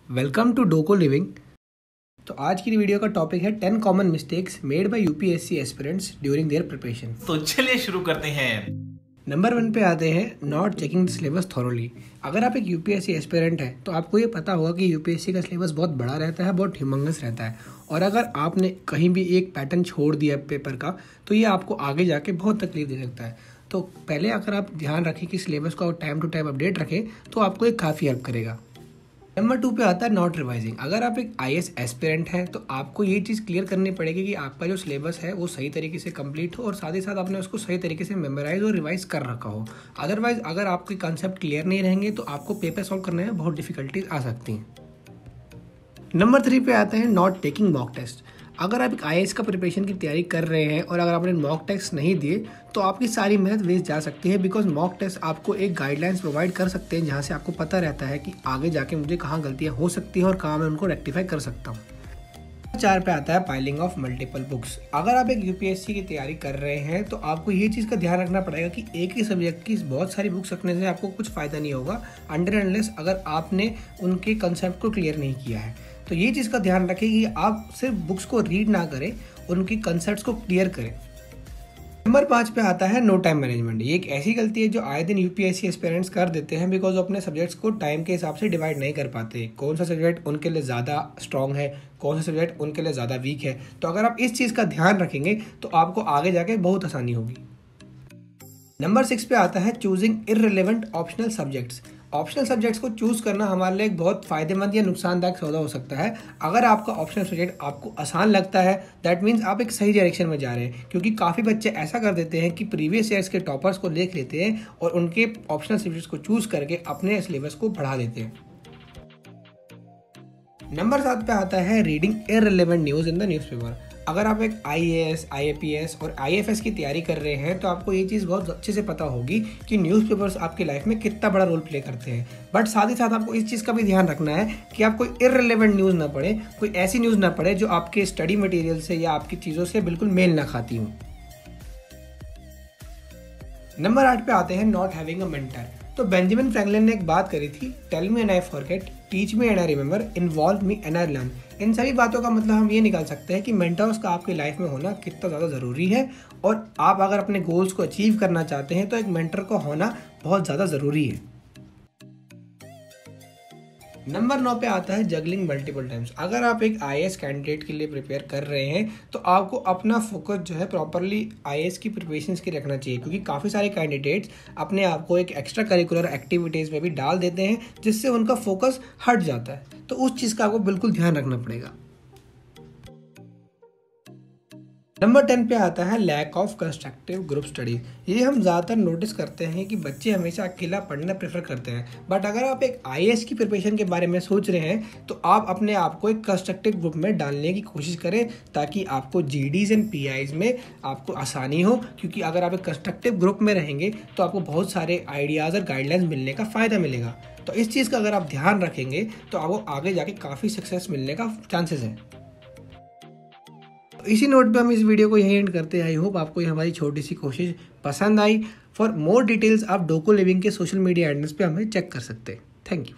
Welcome to डोको living. तो आज की वीडियो का टॉपिक है 10 common mistakes made by UPSC aspirants during their preparation. तो चलिए शुरू करते हैं। नंबर 1 पे आते हैं not checking the syllabus thoroughly. अगर आप एक यूपीएससी एस्पिरेंट हैं तो आपको ये पता होगा कि यूपीएससी का सिलेबस बहुत बड़ा रहता है, बहुत ह्यूमंगस रहता है, और अगर आपने कहीं भी एक पैटर्न छोड़ दिया पेपर का तो ये आपको आगे जाके बहुत तकलीफ दे सकता है। तो पहले अगर आप ध्यान रखें कि सिलेबस को टाइम टू टाइम अपडेट रखें तो आपको ये काफ़ी हेल्प करेगा। नंबर 2 पे आता है नॉट रिवाइजिंग। अगर आप एक आईएएस एस्पिरेंट हैं तो आपको ये चीज़ क्लियर करनी पड़ेगी कि आपका जो सिलेबस है वो सही तरीके से कंप्लीट हो और साथ ही साथ आपने उसको सही तरीके से मेमोराइज और रिवाइज कर रखा हो। अदरवाइज अगर आपके कंसेप्ट क्लियर नहीं रहेंगे तो आपको पेपर सॉल्व करने में बहुत डिफिकल्टीज आ सकती हैं। नंबर 3 पे आते हैं नॉट टेकिंग मॉक टेस्ट। अगर आप एक आईएएस का प्रिपरेशन की तैयारी कर रहे हैं और अगर आपने मॉक टेस्ट नहीं दिए तो आपकी सारी मेहनत वेस्ट जा सकती है, बिकॉज मॉक टेस्ट आपको एक गाइडलाइंस प्रोवाइड कर सकते हैं जहां से आपको पता रहता है कि आगे जाके मुझे कहाँ गलतियां हो सकती हैं और कहाँ मैं उनको रेक्टिफाई कर सकता हूँ। 4 पे आता है पाइलिंग ऑफ मल्टीपल बुक्स। अगर आप एक यूपीएससी की तैयारी कर रहे हैं तो आपको ये चीज़ का ध्यान रखना पड़ेगा कि एक ही सब्जेक्ट की बहुत सारी बुक्स रखने से आपको कुछ फ़ायदा नहीं होगा अंडर अनलेस अगर आपने उनके कंसेप्ट को क्लियर नहीं किया है। तो ये चीज़ का ध्यान रखें कि आप सिर्फ बुक्स को रीड ना करें, उनकी कंसेप्ट्स को क्लियर करें। नंबर 5 पे आता है नो टाइम मैनेजमेंट। ये एक ऐसी गलती है जो आए दिन यूपीएससी एस्पिरेंट्स कर देते हैं, बिकॉज वो अपने सब्जेक्ट्स को टाइम के हिसाब से डिवाइड नहीं कर पाते। कौन सा सब्जेक्ट उनके लिए ज़्यादा स्ट्रॉन्ग है, कौन सा सब्जेक्ट उनके लिए ज़्यादा वीक है। तो अगर आप इस चीज़ का ध्यान रखेंगे तो आपको आगे जाके बहुत आसानी होगी। नंबर 6 पे आता है choosing irrelevant optional subjects. Optional subjects को चूज करना हमारे लिए एक बहुत फायदेमंद या नुकसानदायक सौदा हो सकता है। अगर आपका ऑप्शनल सब्जेक्ट आपको आसान लगता है दैट मीन्स आप एक सही डायरेक्शन में जा रहे हैं, क्योंकि काफ़ी बच्चे ऐसा कर देते हैं कि प्रीवियस ईयर्स के टॉपर्स को देख लेते हैं और उनके ऑप्शनल सब्जेक्ट्स को चूज करके अपने सिलेबस को बढ़ा देते हैं। नंबर 7 पे आता है reading irrelevant news in the newspaper. अगर आप एक आईएएस, आईएपीएस और आईएफएस की तैयारी कर रहे हैं तो आपको ये चीज़ बहुत अच्छे से पता होगी कि न्यूज़पेपर्स आपकी लाइफ में कितना बड़ा रोल प्ले करते हैं। बट साथ ही साथ आपको इस चीज़ का भी ध्यान रखना है कि आप कोई इररिलेवेंट न्यूज़ ना पढ़े, कोई ऐसी न्यूज़ ना पढ़े जो आपके स्टडी मटेरियल से या आपकी चीज़ों से बिल्कुल मेल ना खाती हूँ। नंबर 8 पे आते हैं नॉट हैविंग अ मेंटर। तो बेंजामिन फ्रैंकलिन ने एक बात करी थी, tell me and I forget, teach me and I remember, involve me and I learn. इन सभी बातों का मतलब हम ये निकाल सकते हैं कि मेंटर्स का आपकी लाइफ में होना कितना ज़्यादा ज़रूरी है, और आप अगर अपने गोल्स को अचीव करना चाहते हैं तो एक मेंटर का होना बहुत ज़्यादा ज़रूरी है। नंबर 9 पे आता है जगलिंग मल्टीपल टाइम्स। अगर आप एक आईएएस कैंडिडेट के लिए प्रिपेयर कर रहे हैं तो आपको अपना फोकस जो है प्रॉपरली आईएएस की प्रिपरेशंस के रखना चाहिए, क्योंकि काफ़ी सारे कैंडिडेट्स अपने आप को एक एक्स्ट्रा करिकुलर एक्टिविटीज़ में भी डाल देते हैं जिससे उनका फोकस हट जाता है। तो उस चीज़ का आपको बिल्कुल ध्यान रखना पड़ेगा। नंबर 10 पे आता है lack of constructive group study. ये हम ज़्यादातर नोटिस करते हैं कि बच्चे हमेशा अकेला पढ़ना प्रेफर करते हैं, बट अगर आप एक आईएएस की प्रिपरेशन के बारे में सोच रहे हैं तो आप अपने आप को एक कंस्ट्रक्टिव ग्रुप में डालने की कोशिश करें ताकि आपको जीडीज एंड पीआईज में आपको आसानी हो, क्योंकि अगर आप एक कंस्ट्रक्टिव ग्रुप में रहेंगे तो आपको बहुत सारे आइडियाज़ और गाइडलाइंस मिलने का फ़ायदा मिलेगा। तो इस चीज़ का अगर आप ध्यान रखेंगे तो आपको आगे जाके काफ़ी सक्सेस मिलने का चांसेस है। इसी नोट पे हम इस वीडियो को यहीं एंड करते हैं। आई होप आपको ये हमारी छोटी सी कोशिश पसंद आई। फॉर मोर डिटेल्स आप डोको लिविंग के सोशल मीडिया हैंडल्स पे हमें चेक कर सकते हैं। Thank you.